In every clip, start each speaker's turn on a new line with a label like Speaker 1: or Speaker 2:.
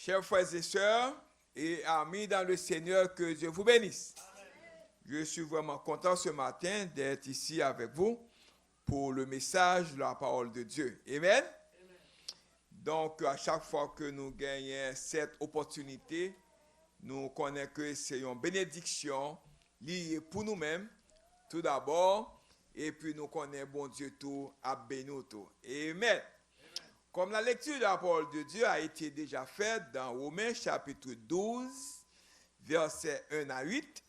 Speaker 1: Chers frères et sœurs et amis dans le Seigneur, que Dieu vous bénisse. Je suis vraiment content ce matin d'être ici avec vous pour le message de la parole de Dieu. Amen. Donc, à chaque fois que nous gagnons cette opportunité, nous connaissons que c'est une bénédiction liée pour nous-mêmes, tout d'abord, et puis nous connaissons bon Dieu tout à bénir tout. Amen. Comme la lecture de la parole de Dieu a été déjà faite dans Romains chapitre 12, versets 1 à 8.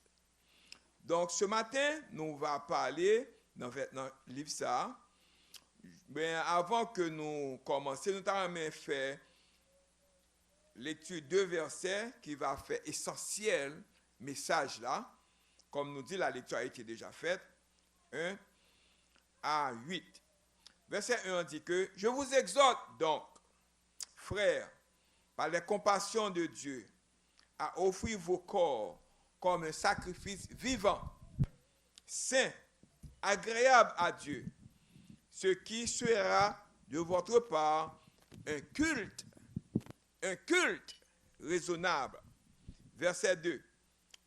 Speaker 1: Donc ce matin, nous allons parler dans le livre ça. Mais avant que nous commencions, nous allons faire lecture 2 versets qui va faire essentiel message là. Comme nous dit, la lecture a été déjà faite. 1 à 8. Verset 1 dit que « Je vous exhorte donc, frères, par les compassions de Dieu, à offrir vos corps comme un sacrifice vivant, saint, agréable à Dieu, ce qui sera de votre part un culte raisonnable. » Verset 2.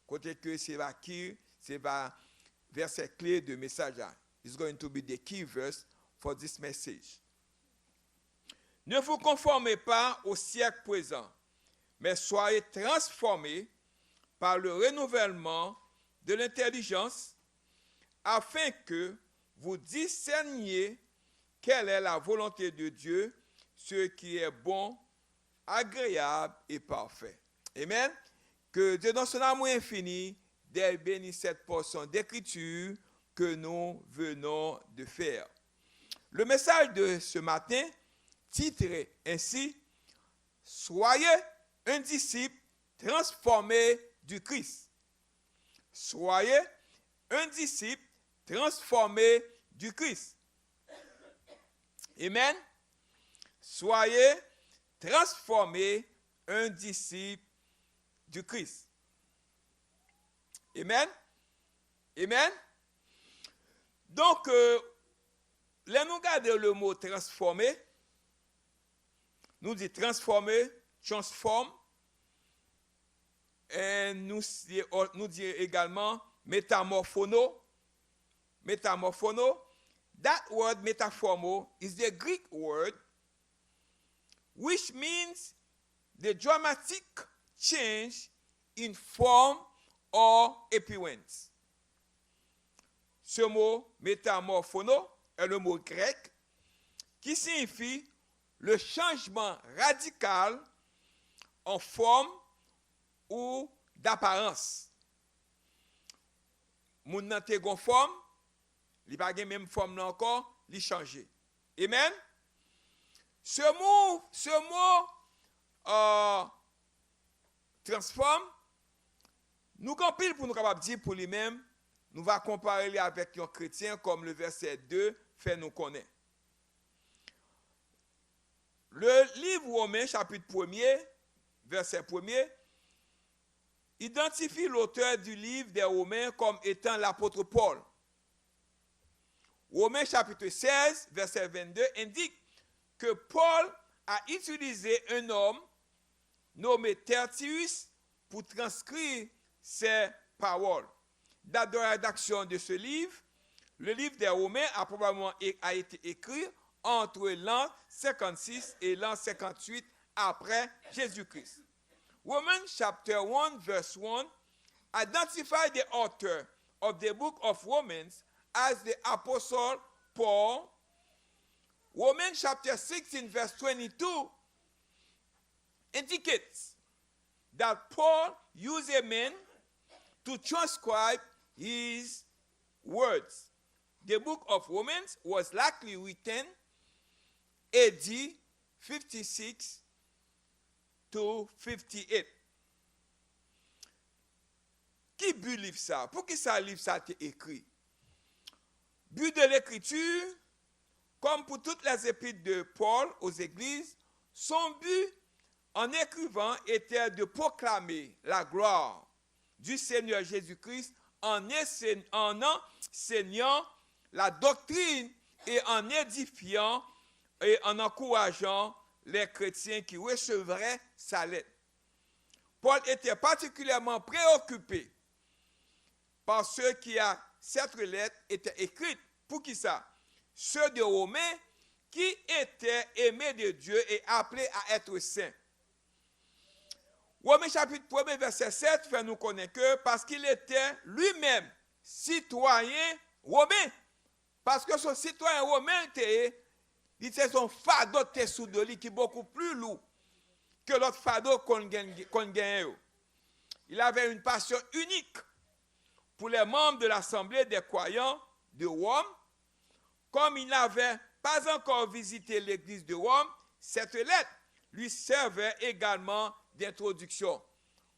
Speaker 1: Côté que c'est le verset clé de message. It's going to be the key verse for this message. Ne vous conformez pas au siècle présent, mais soyez transformés par le renouvellement de l'intelligence, afin que vous discerniez quelle est la volonté de Dieu, ce qui est bon, agréable et parfait. Amen. Que Dieu dans son amour infini bénisse cette portion d'écriture que nous venons de faire. Le message de ce matin, titré ainsi, « Soyez un disciple transformé du Christ ». Soyez un disciple transformé du Christ. Amen. Soyez transformé un disciple du Christ. Amen. Amen. Donc, là, nous regardons le mot transformer. Nous dit transformer, transform. Et nous dit également métamorphono. Métamorphono. That word métamorpho is the Greek word which means the dramatic change in form or appearance. Ce mot métamorphono est le mot grec qui signifie le changement radical en forme ou d'apparence. Moun nan te gon forme, li pa gen même forme là encore, li changé. Amen. Ce mot transforme, nous quand pile pour nous capable dire pour lui-même. Nous va comparer avec un chrétien comme le verset 2 fait nous connaître. Le livre Romains, chapitre 1er, verset 1er, identifie l'auteur du livre des Romains comme étant l'apôtre Paul. Romains, chapitre 16, verset 22, indique que Paul a utilisé un homme nommé Tertius pour transcrire ses paroles. Date de rédaction de ce livre, le livre des Romains a probablement été écrit entre l'an 56 et l'an 58 après Jésus-Christ. Romans chapter 1 verse 1 identify the author of the book of Romans as the apostle Paul. Romans chapter 16 verse 22 indicates that Paul used a man to transcribe his words. The book of Romans was likely written AD 56 to 58. Qui but livre ça? Pour qui ça livre ça a été écrit? But de l'écriture, comme pour toutes les épîtres de Paul aux églises, son but en écrivant était de proclamer la gloire du Seigneur Jésus-Christ en enseignant la doctrine et en édifiant et en encourageant les chrétiens qui recevraient sa lettre. Paul était particulièrement préoccupé par ce qui a cette lettre était écrite. Pour qui ça? Ceux de Romains qui étaient aimés de Dieu et appelés à être saints. Romains chapitre 1, verset 7 fait nous connaître que parce qu'il était lui-même citoyen romain, parce que son citoyen romain était son fardeau sous de lui qui est beaucoup plus lourd que l'autre fardeau qu'on gagne. Il avait une passion unique pour les membres de l'Assemblée des croyants de Rome. Comme il n'avait pas encore visité l'église de Rome, cette lettre lui servait également d'introduction.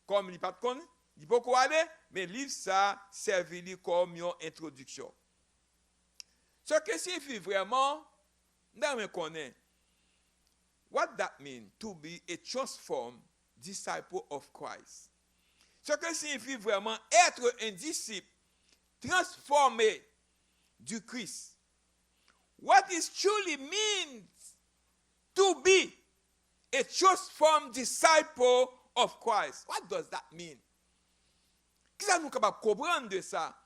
Speaker 1: Comme il n'y a pas de con, il ne peut pas aller, mais le livre ça servit comme une introduction. Ce que signifie vraiment, nous connaissons. What that means to be a transformed disciple of Christ. Ce que signifie vraiment être un disciple transformé du Christ. What it truly means to be a transformed disciple of Christ. What does that mean? Qu'est-ce que nous sommes capables de comprendre de ça?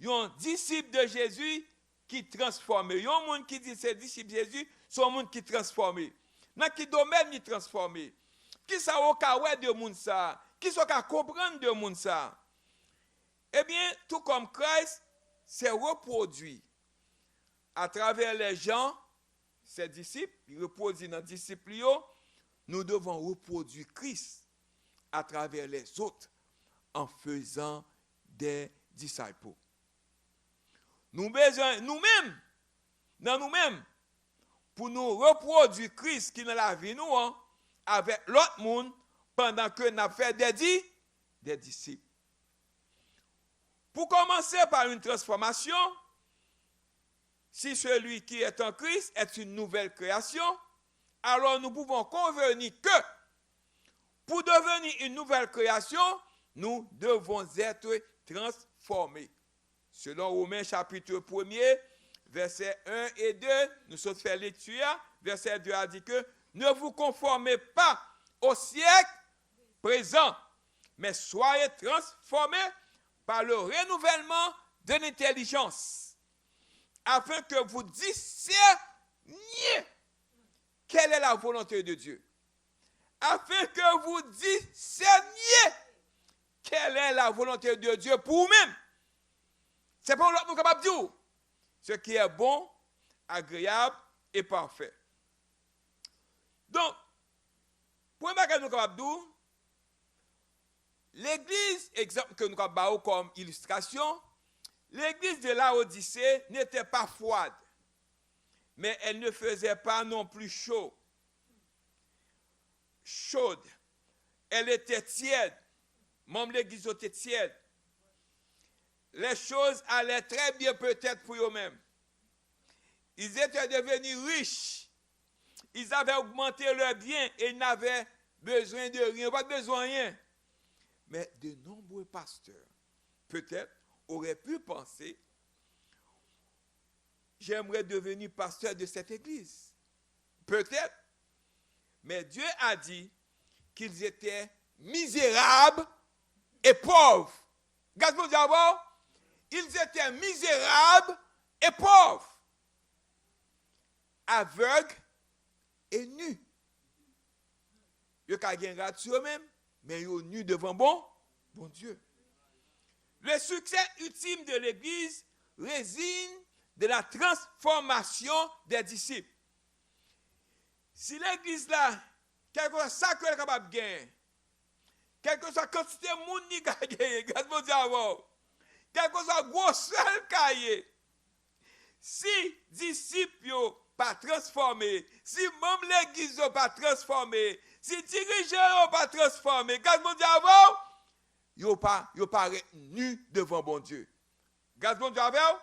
Speaker 1: Un disciple de Jésus qui transforme. Un monde qui dit c'est disciple de Jésus, c'est un monde qui transforme. Dans quel domaine il transforme? Qui ça au cas de monde ça? Qui ça qu'à comprendre de monde ça? Eh bien, tout comme Christ s'est reproduit à travers les gens, ses disciples, il reproduit dans les disciples, nous devons reproduire Christ à travers les autres en faisant des disciples. Nous besoin nous-mêmes, dans nous-mêmes, pour nous reproduire Christ qui est dans la vie, nous, avec l'autre monde, pendant que nous avons fait des disciples. Pour commencer par une transformation, si celui qui est en Christ est une nouvelle création, alors nous pouvons convenir que pour devenir une nouvelle création, nous devons être transformés. Selon Romains chapitre 1er, versets 1 et 2, nous sommes fait lecture, verset 2 a dit que ne vous conformez pas au siècle présent, mais soyez transformés par le renouvellement de l'intelligence, afin que vous discerniez quelle est la volonté de Dieu. Afin que vous discerniez quelle est la volonté de Dieu pour vous-même. C'est pour nous capables de dire ce qui est bon, agréable et parfait. Donc, pour nous capables de dire, l'église, exemple que nous avons comme illustration, l'église de Laodicée n'était pas froide, mais elle ne faisait pas non plus chaude. Elle était tiède. Même l'église était tiède. Les choses allaient très bien peut-être pour eux-mêmes. Ils étaient devenus riches. Ils avaient augmenté leurs biens et ils n'avaient besoin de rien, pas besoin de rien. Mais de nombreux pasteurs, peut-être, auraient pu penser, j'aimerais devenir pasteur de cette église. Peut-être. Mais Dieu a dit qu'ils étaient misérables et pauvres. Regardez-vous d'abord. Ils étaient misérables et pauvres. Aveugles et nus. Ils ont gagné sur eux-mêmes, mais ils sont nus devant bon Dieu. Le succès ultime de l'Église réside de la transformation des disciples. Si l'Église là, quelque chose ça que est capable de gagner, quelque chose quantité de monde qui a gagné, regardez-moi d'abord. Quelque chose gros seul cahier. Si disciples pas transformés, si même l'église pas transformée, si dirigeants pas transformés, regardez-moi d'abord. Yo pas retenu devant bon Dieu. Regardez-moi d'abord.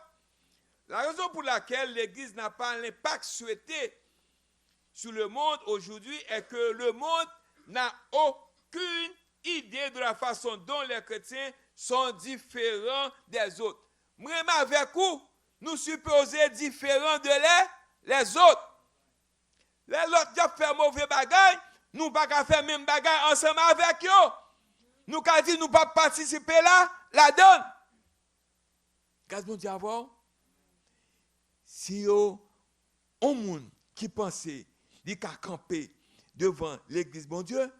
Speaker 1: La raison pour laquelle l'église n'a pas l'impact souhaité sur le monde aujourd'hui est que le monde n'a aucune idée de la façon dont les chrétiens sont différents des autres. Même avec vous, nous supposons différents de les autres. Les autres qui font mauvais bagages, nous ne pouvons pas faire même bagages ensemble avec eux. nous avons dit nous pas participer là, la donne. Grâce bon Dieu avoir. Si yo, un monde qui pensait, il a campé devant l'église bon Dieu,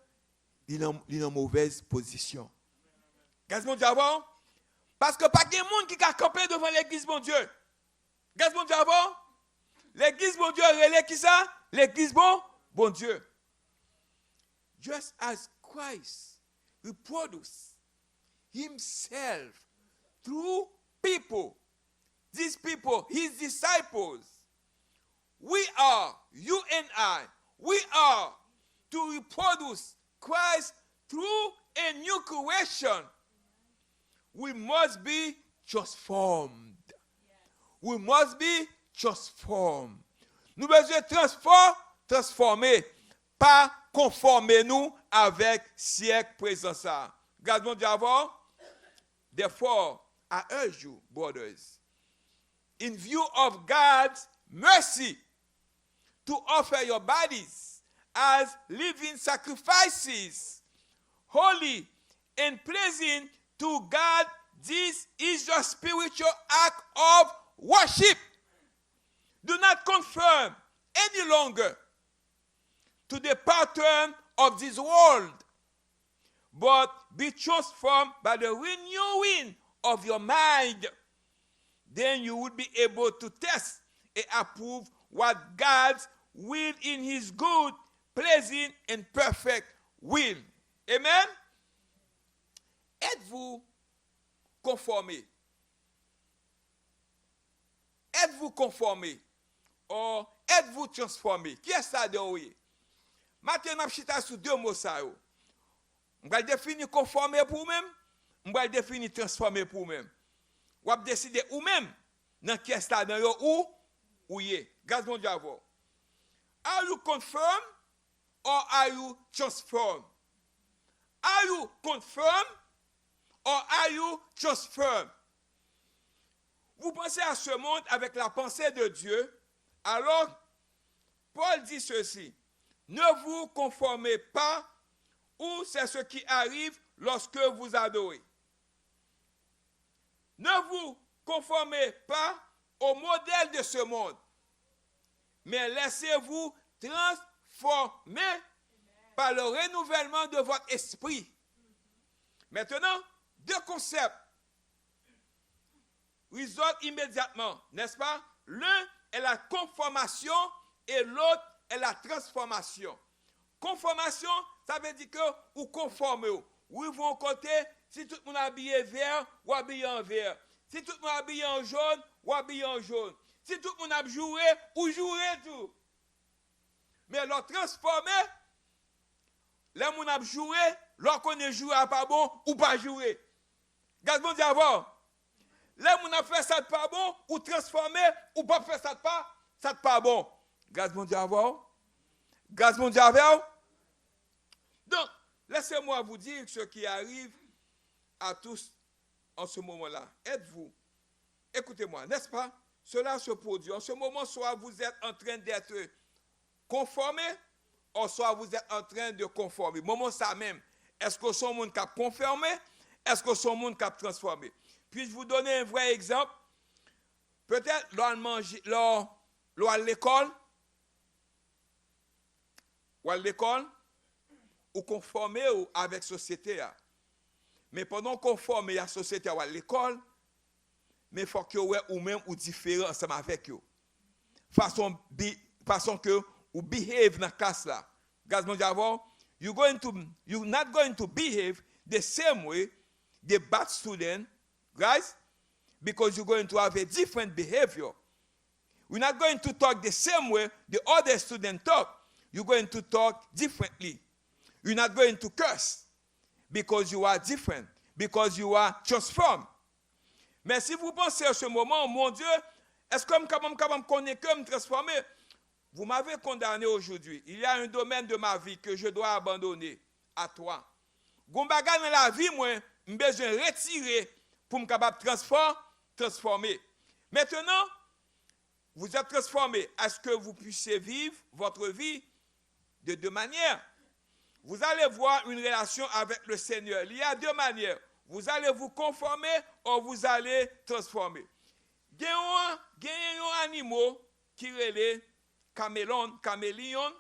Speaker 1: il est en mauvaise position. Grâce bon Dieu avoir. Parce que pas de monde qui a campé devant l'église bon Dieu. Grâce bon Dieu avant. L'église bon Dieu relève qui ça? L'église bon Dieu. Just as Christ reproduced himself through people, these people, his disciples, we are, you and I, we are to reproduce Christ through a new creation. We must be transformed. We must be transformed. Nous besoin transformer, pas conformer nous avec siècle présent ça. Regardons d'abord. Therefore, I urge you, brothers, in view of God's mercy, to offer your bodies as living sacrifices, holy and pleasing to God. This is your spiritual act of worship. Do not conform any longer to the pattern of this world, but be transformed by the renewing of your mind. Then you will be able to test and approve what God's will in his good, pleasing, and perfect will. Amen? Êtes-vous conformé? Êtes-vous conformé? Ou êtes-vous transformé? Qui est ça de vous? Maintenant, je suis sur deux mots. Je vais définir conformé pour vous-même. Je vais définir transformé pour vous-même. Vous avez décidé vous-même dans qui est là dans où vous êtes. Grâce à Dieu. Are you confirmed or are you transformed? Are you confirmed or are you transformed? Vous pensez à ce monde avec la pensée de Dieu. Alors, Paul dit ceci. Ne vous conformez pas ou c'est ce qui arrive lorsque vous adorez. Ne vous conformez pas au modèle de ce monde, mais laissez-vous transformer par le renouvellement de votre esprit. Maintenant, deux concepts résultent immédiatement, n'est-ce pas? L'un est la conformation et l'autre est la transformation. Conformation, ça veut dire que vous conformez. Vous vont côté, si tout le monde est habillé vert, ou habillé en vert. Si tout le monde est habillé en jaune, ou habillé en jaune. Si tout le monde a joué, ou joué tout. Mais leur transformer, les gens a joué, leur connaît joué à pas bon, ou pas joué. Gardez-moi d'abord. Les gens a fait ça de pas bon, ou transformé, ou pas fait ça de pas bon. Gardez-moi d'abord. Gardez-moi d'abord. Donc, laissez-moi vous dire ce qui arrive à tous en ce moment-là. Êtes-vous, écoutez-moi, n'est-ce pas? Cela se produit. En ce moment, soit vous êtes en train d'être conformé, ou soit vous êtes en train de conformer. Moment ça même. Est-ce que son monde cap confirmé? Est-ce que son monde cap transformé? Puis-je vous donner un vrai exemple? Peut-être lors à l'école, ou conformer avec la société. Mais pendant conformer à la société ou à l'école, mais il faut que vous même ou différent ensemble avec eux. Façon que vous behave dans la classe là. You're not going to behave the same way the bad student, guys, because you're going to have a different behavior. We're not going to talk the same way the other student talk. You're going to talk differently. You're not going to curse because you are different, because you are transformed. Mais si vous pensez à ce moment, mon Dieu, est-ce que je connais que me transformer? Vous m'avez condamné aujourd'hui. Il y a un domaine de ma vie que je dois abandonner à toi. Gombaga dans la vie, moi, je besoin de retirer pour me capable transformer. Maintenant, vous êtes transformé. Est-ce que vous puissiez vivre votre vie de deux manières? vous allez voir une relation avec le Seigneur. Il y a deux manières. Vous allez vous conformer ou vous allez transformer. Il y a un animal qui est caméléon,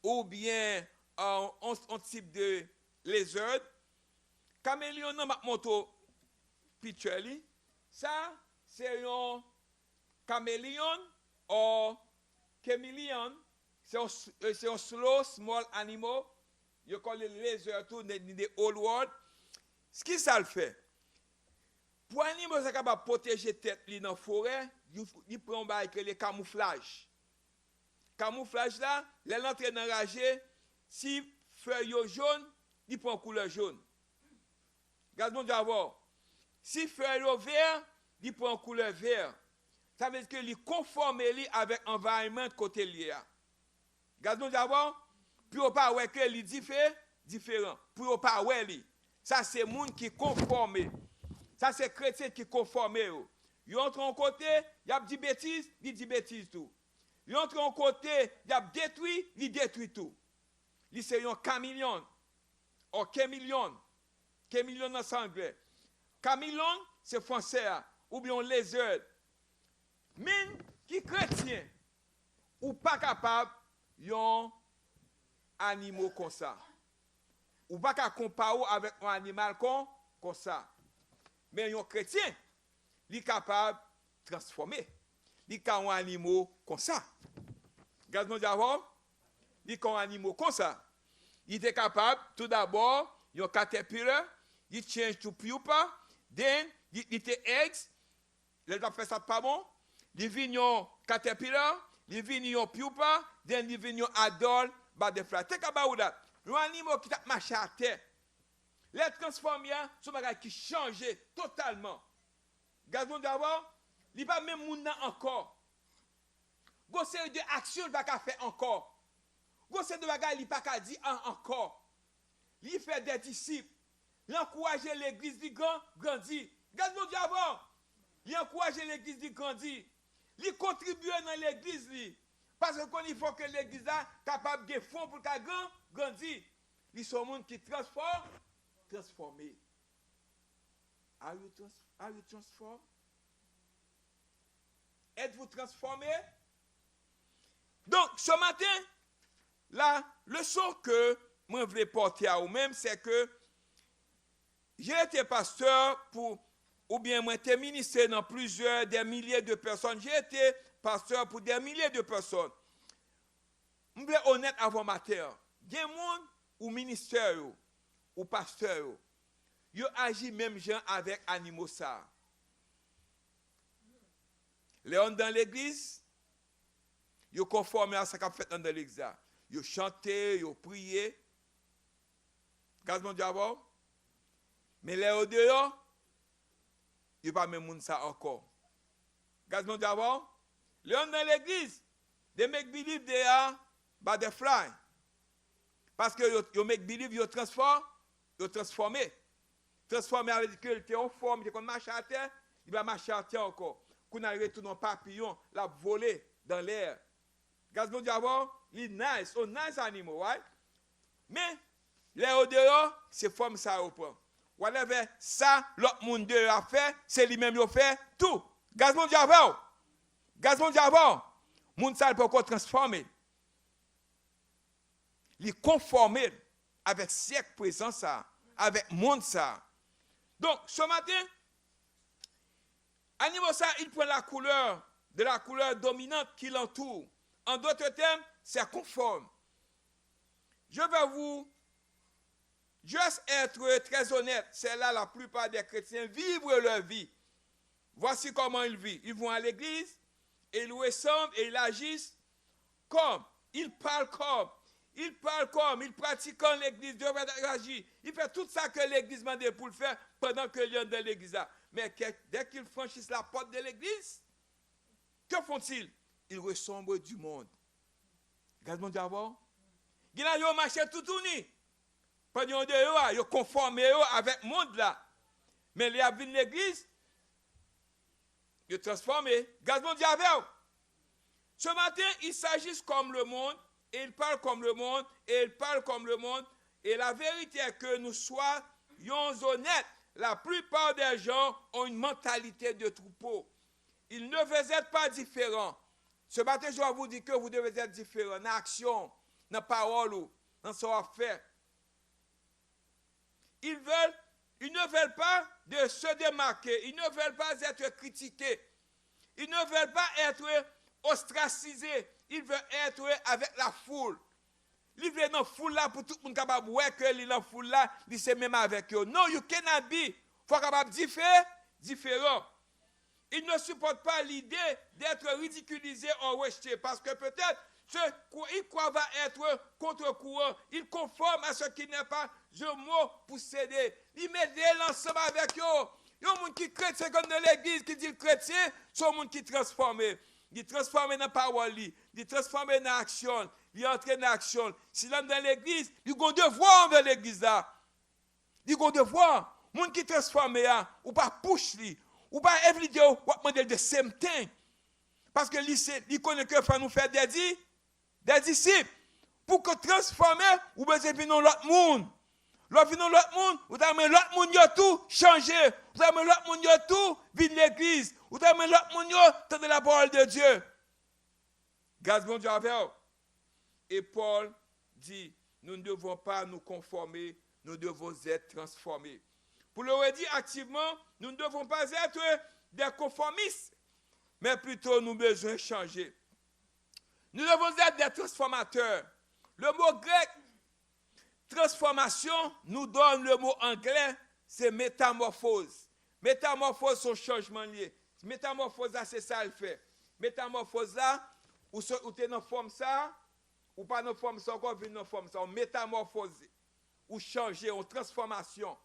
Speaker 1: ou bien un type de lézard. Caméléon, non, ma moto picture. Ça, c'est un caméléon ou caméléon. C'est un slow, small animal. You call it laser too in the old world. Ce qui ça le fait? Pour un animal qui est capable de protéger tête dans la forêt, il prend les camouflages. Camouflage là, l'entrée dans la rage, si feuille jaune, il prend couleur jaune. Regardons d'abord. Si feuille vert, il prend couleur vert. Ça veut dire qu'il est conforme avec l'environnement côté lié. Regardons d'abord. Puis on pas ouais que li différent. Puis on pas ouais li. Ça c'est monde qui conforme. Ça c'est chrétien qui conforme. Yo entre en côté, y a dit bêtise, il dit bêtise tout. Yo entre en côté, y a détruit, il détruit tout. Li c'est un caméléon. Ou caméléon. Caméléon en anglais. Caméléon c'est français ou bien lézard. Mais qui chrétien ou pas capable yon animaux comme ça. Ou pas qu'à comparer avec un animal comme ça. Mais un chrétien, il est capable de transformer. Il est un animal comme ça. Regardez-moi d'abord. Il est un animal comme ça. Il est capable, tout d'abord, il y a un caterpillar, il change to pupa, then il est eggs, il a fait ça pas bon, il vient un caterpillar, il vient un pupa, then il vient un adult, butterfly. Take about that. Un animal qui t'a marché à terre. Les transformés, c'est un bagage qui change totalement. Regardons d'abord, il n'y a pas même monde encore. Il y a une série d'actions qu'il va faire encore. Il y a une série de bagages qu'il va pas dire encore. Il fait des disciples. Il encourage l'église de grandir. Regardons d'abord. Il encourage l'église de grandir. Il contribue dans l'église. Parce qu'il faut que l'église soit capable de fonds pour qu'elle grandisse. Ils sont des gens qui transformés. Are you transformed? Êtes-vous transformé? Donc, ce matin, la leçon que moi je voulais porter à vous-même, c'est que j'ai été pasteur ou bien moi été ministre dans des milliers de personnes. J'ai été pasteur pour des milliers de personnes. Je suis honnête avant matin. Il y a des gens ou ministère ou pasteur, ils agissent même gens avec animaux ça. Les gens dans l'église, ils conforment à ce qu'on fait dans l'église. Ils chantent, ils prient. Regardez-moi d'abord. Mais les gens dehors, ils ne pas même ça encore. Regardez-moi d'abord. Les gens dans l'église, they make believe they are butterfly. Parce que you make believe you transformé. Transformé avec que tu es en forme, tu es marché à terre, il va marcher à terre encore. Quand on retourne en papillon, la voler dans l'air. Regardez-moi d'abord, il est nice, un nice animal, right? Mais les odeurs, c'est forme ça au point. Whatever ça, l'autre monde a fait, c'est lui-même qui a fait tout. Regardez-moi d'abord. Regardez-moi d'abord. Moun ça peut encore transformer. Il est conformé avec siècle présent ça, avec monde ça. Donc, ce matin, animal ça, il prend la couleur dominante qui l'entoure. En d'autres termes, c'est conforme. Je vais vous juste être très honnête. C'est là la plupart des chrétiens vivent leur vie. Voici comment ils vivent. Ils vont à l'église, et ils ressemblent et ils agissent comme, ils parlent comme, ils pratiquent comme l'église devrait agir. Ils font tout ça que l'église m'a demandé pour le faire pendant que ils sont dans l'église. Mais dès qu'ils franchissent la porte de l'église, que font-ils? Ils ressemblent du monde. Regardez-moi d'abord. Ils ont marché tout tourné. Pendant que ils sont conformés avec le monde là. Mais ils viennent de l'église, ils sont transformés. Regardez-moi d'abord. Ce matin, ils s'agissent comme le monde. et il parle comme le monde, et il parle comme le monde. Et la vérité est que nous soyons honnêtes. La plupart des gens ont une mentalité de troupeau. Ils ne veulent être pas différents. Ce matin, je dois vous dire que vous devez être différents dans l'action, dans la parole, dans ce qu'on fait. Ils ne veulent pas de se démarquer. Ils ne veulent pas être critiqués. Ils ne veulent pas être ostracisés. Ils veulent être avec la foule. Ils veulent dans la foule là pour tout le monde capable de voir que ils dans la foule là, ils sont même avec eux. Non, you cannot be. Il faut capable différent. Ils ne supportent pas l'idée d'être ridiculisés ou rejetés parce que peut-être ils croient va être contre-courant. Ils conforment à ce qui n'est pas un mot pour céder. Ils mettent l'ensemble avec eux. Il y a un monde qui est chrétien comme dans l'église qui dit chrétien, c'est un monde qui est transformé. Il est transformé dans la parole, il est transformé dans l'action, il est entré dans l'action. Si l'homme dans l'église, il a un devoir envers l'église là. Il a un devoir. Le monde qui est transformé, ou pas push lui, ou pas every day, ou demander the same thing. Parce que il connaît que faut nous faire des disciples. Pour que transformer, ou besoin de venir l'autre monde. L'autre monde, ou t'as l'autre monde yo tout changer. Ou t'as l'autre monde yo tout vivre l'église. Ou t'as l'autre monde yo tendre la parole de Dieu. Grâce bon Dieu avec vous. Et Paul dit, nous ne devons pas nous conformer, nous devons être transformés. Pour le redire activement, nous ne devons pas être des conformistes, mais plutôt nous devons changer. Nous devons être des transformateurs. Le mot grec transformation nous donne le mot anglais, c'est métamorphose. Métamorphose, c'est un changement lié. Métamorphose, c'est ça le fait. Métamorphose là, ou tu es dans forme ça, ou pas dans forme ça, encore dans forme ça. On métamorphose, ou changer, ou transformation.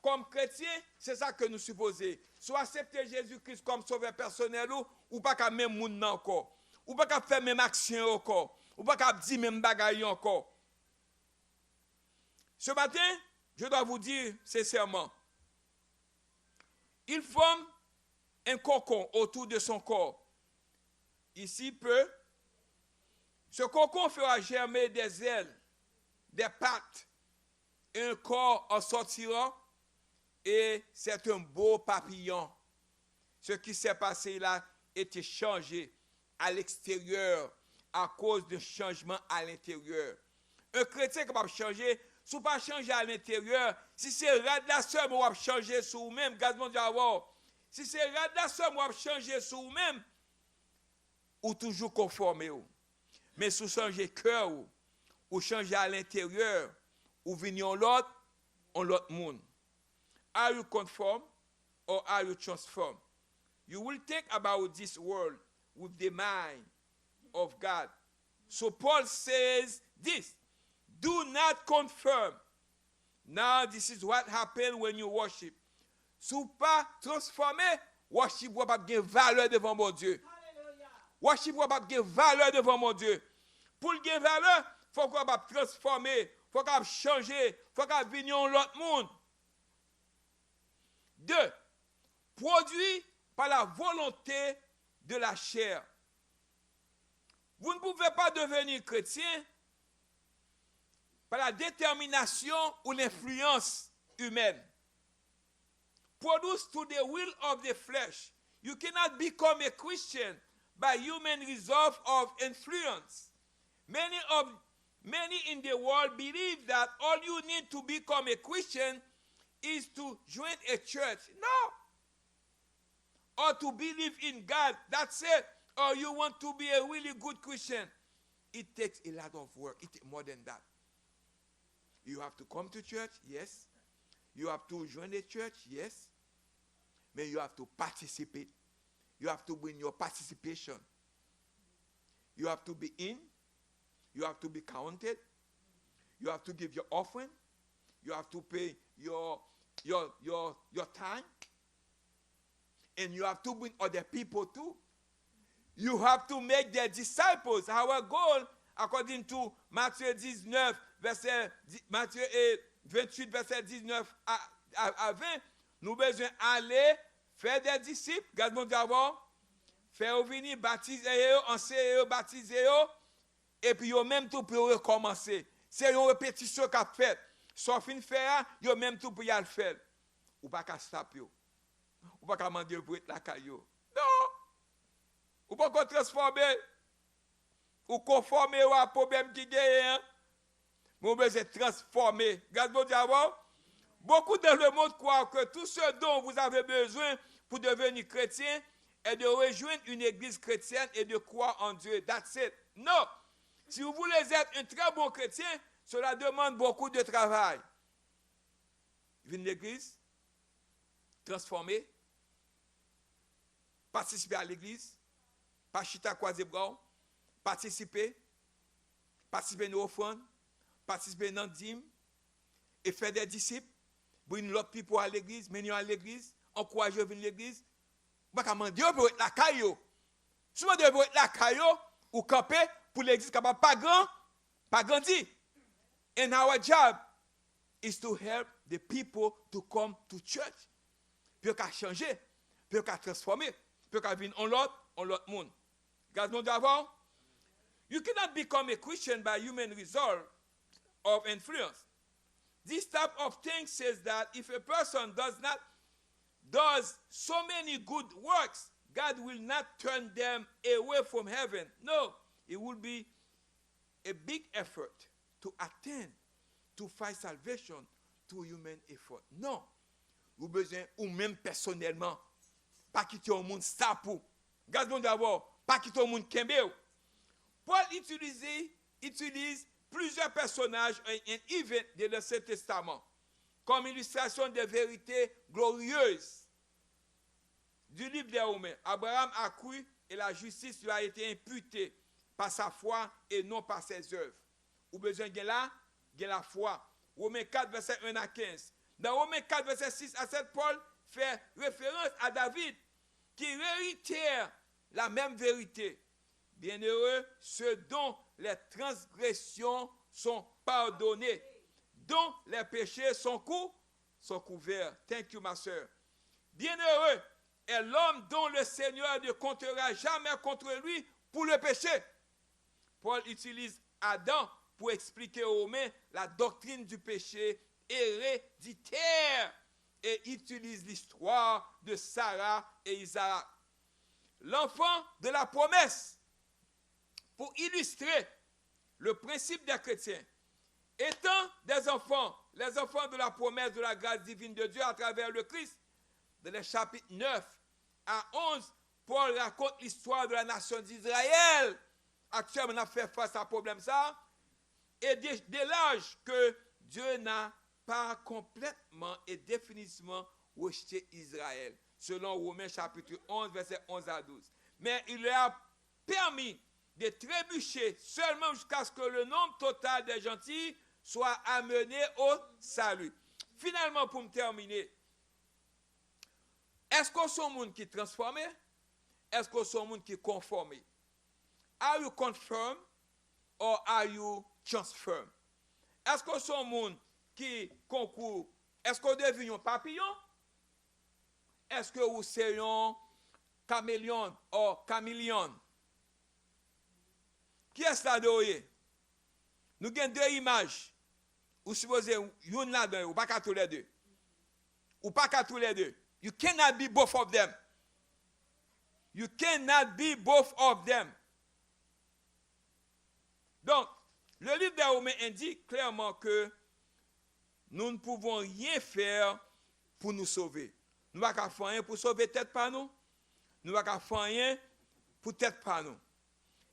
Speaker 1: Comme chrétien, c'est ça que nous supposons. Soit accepter Jésus-Christ comme sauveur personnel ou pas qu'à même monde encore. Ou pas qu'à faire même action encore. Ou pas qu'à dire même bagaille encore. Ce matin, je dois vous dire sincèrement, il forme un cocon autour de son corps. Ici, ce cocon fera germer des ailes, des pattes, et un corps en sortira, et c'est un beau papillon. Ce qui s'est passé là était changé à l'extérieur à cause d'un changement à l'intérieur. Un chrétien capable de changer, si vous ne pas changer à l'intérieur, si c'est radiation, vous va changer sur vous-même, gazement d'avoir. Si c'est radiation, vous va changer sur vous-même, ou toujours conformé. Mais si vous changez cœur, ou changer à l'intérieur, ou venir en l'autre monde. Are you conformed or are you transformed? You will think about this world with the mind of God. So Paul says this, do not conform. Now this is what happens when you worship. Si vous pas transformé, worship va pas gagner valeur devant mon Dieu. Worship va pas gagner valeur devant mon Dieu. Pour gagner valeur, il faut qu'on va transformer, il faut qu'on changer, il faut qu'on venir en l'autre monde. 2. Produit par la volonté de la chair. Vous ne pouvez pas devenir chrétien par la détermination ou l'influence humaine. Produced to the will of the flesh. You cannot become a Christian by human resolve of influence. Many in the world believe that all you need to become a Christian is to join a church. No. Or to believe in God. That's it. Or you want to be a really good Christian. It takes a lot of work. It takes more than that. You have to come to church, yes. You have to join the church, yes. But you have to participate. You have to bring your participation. You have to be in. You have to be counted. You have to give your offering. You have to pay your time. And you have to bring other people too. You have to make their disciples. Our goal, according to Matthieu 19, Matthieu 28, verset 19 à 20, nous besoin aller faire des disciples, gardons d'abord, faire venir, baptiser eux, enseigner eux, baptiser eux, et puis yo même tout pour recommencer. C'est une répétition qu'a fait. Sauf une faire, yo même tout pour y le faire. Ou pas qu'à stop yo. Ou pas qu'à demander pour être la caillou. Non. Ou pas qu'on transformer. Ou conformer au problème qui gagne. Mais on besoin transformer. Regarde mon diable. Beaucoup dans le monde croient que tout ce dont vous avez besoin pour devenir chrétien est de rejoindre une église chrétienne et de croire en Dieu. That's it. Non. Si vous voulez être un très bon chrétien, cela demande beaucoup de travail. Venir à l'église, transformer, participer à l'église, pas chita croiser bras, participer à nos offrandes, participer dans le dîme, et faire des disciples, bring l'autre people à l'église, mener à l'église, encourager à venir à l'église. Je vais demander pour être la caillou. Si je veux être la caillou, ou camper pour l'église capable pas grandir. And our job is to help the people to come to church. Puis qu'à changer, puis qu'à transformer, puis qu'à venir en l'autre monde. Regardez-nous d'avant. You cannot become a Christian by human result of influence. This type of thing says that if a person does so many good works, God will not turn them away from heaven. No, it will be a big effort to attain, to find salvation through human effort. Non, vous avez besoin, ou même personnellement, pas quitter au monde ça pour. Regardons d'abord, pas quitter au monde kembe. Paul utilise plusieurs personnages et événements de l'Ancien Testament comme illustration des vérités glorieuses du livre des Romains. Abraham a cru et la justice lui a été imputée par sa foi et non par ses œuvres. Ou besoin de la foi. Romains 4, verset 1 à 15. Dans Romains 4, verset 6 à 7, Paul fait référence à David qui réitère la même vérité. Bienheureux ceux dont les transgressions sont pardonnées, dont les péchés sont couverts. Thank you, ma soeur. Bienheureux est l'homme dont le Seigneur ne comptera jamais contre lui pour le péché. Paul utilise Adam pour expliquer aux Romains la doctrine du péché héréditaire et utilise l'histoire de Sarah et Isaac. L'enfant de la promesse, pour illustrer le principe des chrétiens, étant des enfants, les enfants de la promesse de la grâce divine de Dieu à travers le Christ, dans les chapitres 9 à 11, Paul raconte l'histoire de la nation d'Israël. Actuellement, on a fait face à ce problème ça. Et dès l'âge que Dieu n'a pas complètement et définitivement rejeté Israël, selon Romains chapitre 11, verset 11 à 12. Mais il leur a permis de trébucher seulement jusqu'à ce que le nombre total des gentils soit amené au salut. Finalement, pour me terminer, est-ce qu'on est un monde qui est transformé? Est-ce qu'on est un monde qui est conformé? Are you confirmed or are you transformed? Est-ce qu'on est un monde qui concourt? Est-ce qu'on devient un papillon? Est-ce que vous êtes un caméléon ou caméléon? Qui est-ce là-dedans? Nous avons deux images. Vous supposez une là-dedans, ou pas qu'à tous les deux. Ou pas qu'à tous les deux. You cannot be both of them. You cannot be both of them. Donc, le livre des Romains indique clairement que nous ne pouvons rien faire pour nous sauver. Nous ne pouvons pas faire rien pour sauver tête par nous. Nous ne pouvons pas faire rien pour tête par nous.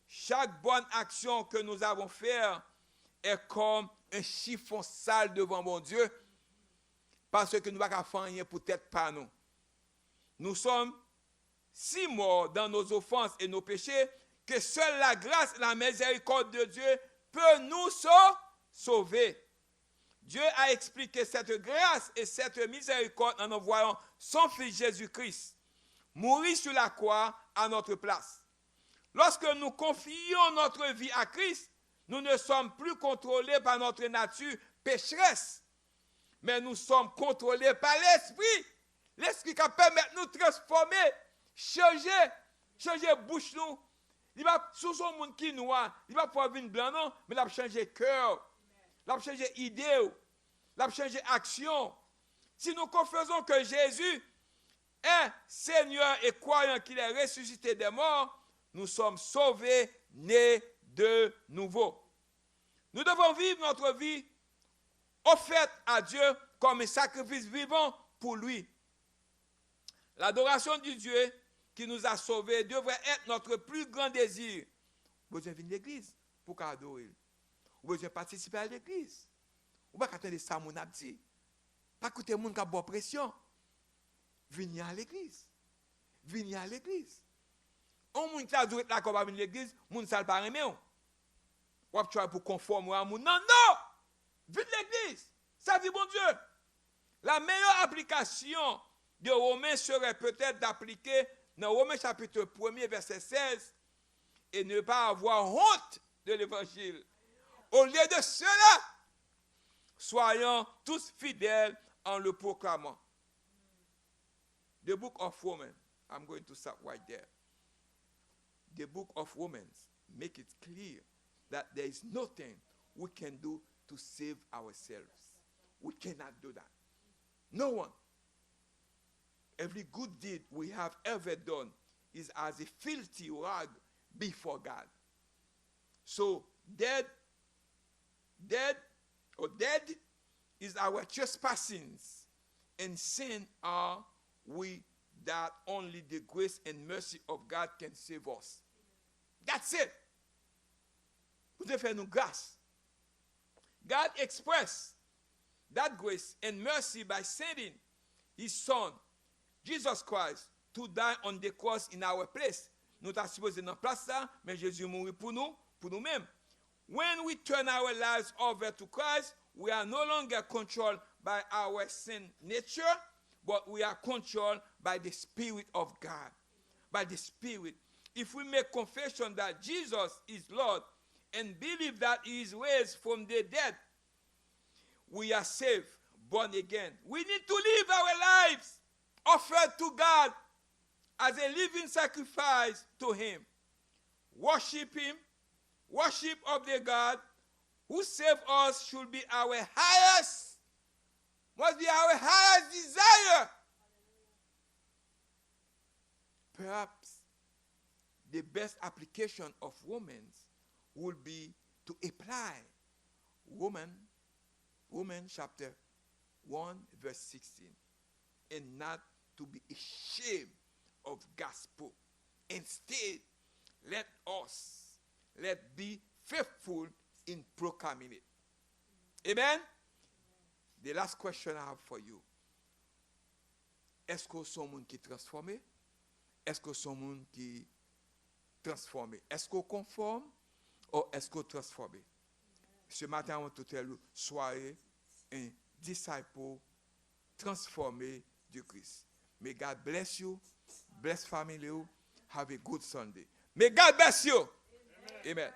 Speaker 1: Chaque bonne action que nous avons faite est comme un chiffon sale devant mon Dieu, parce que nous ne pouvons pas faire rien pour tête par nous. Nous sommes si morts dans nos offenses et nos péchés que seule la grâce et la miséricorde de Dieu peut nous sauver. Dieu a expliqué cette grâce et cette miséricorde en envoyant son Fils Jésus-Christ mourir sur la croix à notre place. Lorsque nous confions notre vie à Christ, nous ne sommes plus contrôlés par notre nature pécheresse, mais nous sommes contrôlés par l'Esprit. L'Esprit qui permet de nous transformer, changer bouche nous. Il va sous son monde qui noir, il va pouvoir venir blanc non, mais il va changer cœur. Il va changer idée, il va changer action. Si nous confessons que Jésus est Seigneur et croyant qu'il est ressuscité des morts, nous sommes sauvés, nés de nouveau. Nous devons vivre notre vie offerte à Dieu comme un sacrifice vivant pour lui. L'adoration du Dieu qui nous a sauvés devrait être notre plus grand désir. Vous avez besoin de l'église pour adorer. Vous avez besoin de participer à l'église. Vous ne pouvez pas attendre ça, mon abdi. Pas écouter les gens qui ont bonne pression. Venez à l'église. Venez à l'église. On moun qui a joué là qu'on va venir à l'église, moun sal pas aimer. Ou tu pour conformer à moun. Non, non! Venez à l'église. Ça dit bon Dieu. La meilleure application de Romains serait peut-être d'appliquer dans Romains chapitre 1er verset 16 et ne pas avoir honte de l'évangile. Au lieu de cela, soyons tous fidèles en le proclamant. The book of Romans, I'm going to stop right there. The book of Romans make it clear that there is nothing we can do to save ourselves. We cannot do that. No one. Every good deed we have ever done is as a filthy rag before God. So dead is our trespassings, and sin are we that only the grace and mercy of God can save us. That's it. Vous devez faire nous grâce. God expressed that grace and mercy by sending his son, Jesus Christ, to die on the cross in our place. Nous t'avons supposé dans place ça, mais Jésus mourit pour nous-mêmes. When we turn our lives over to Christ, we are no longer controlled by our sin nature, but we are controlled by the Spirit of God. By the Spirit. If we make confession that Jesus is Lord and believe that he is raised from the dead, we are saved, born again. We need to live our lives offered to God as a living sacrifice to him. Worship him. Worship of the God who saved us should be our highest, must be our highest desire. Perhaps the best application of Romans would be to apply Romans chapter 1 verse 16 and not to be ashamed of gospel. Instead, let be faithful in proclaiming it. Amen? The last question I have for you. Est-ce que son monde qui transformé? Est-ce que son monde qui transformé? Est-ce qu'on conforme ou est-ce qu'on transformé? Ce matin, on te dit, soyez un disciple transformé du Christ. May God bless you, bless family, have a good Sunday. May God bless you. Amen.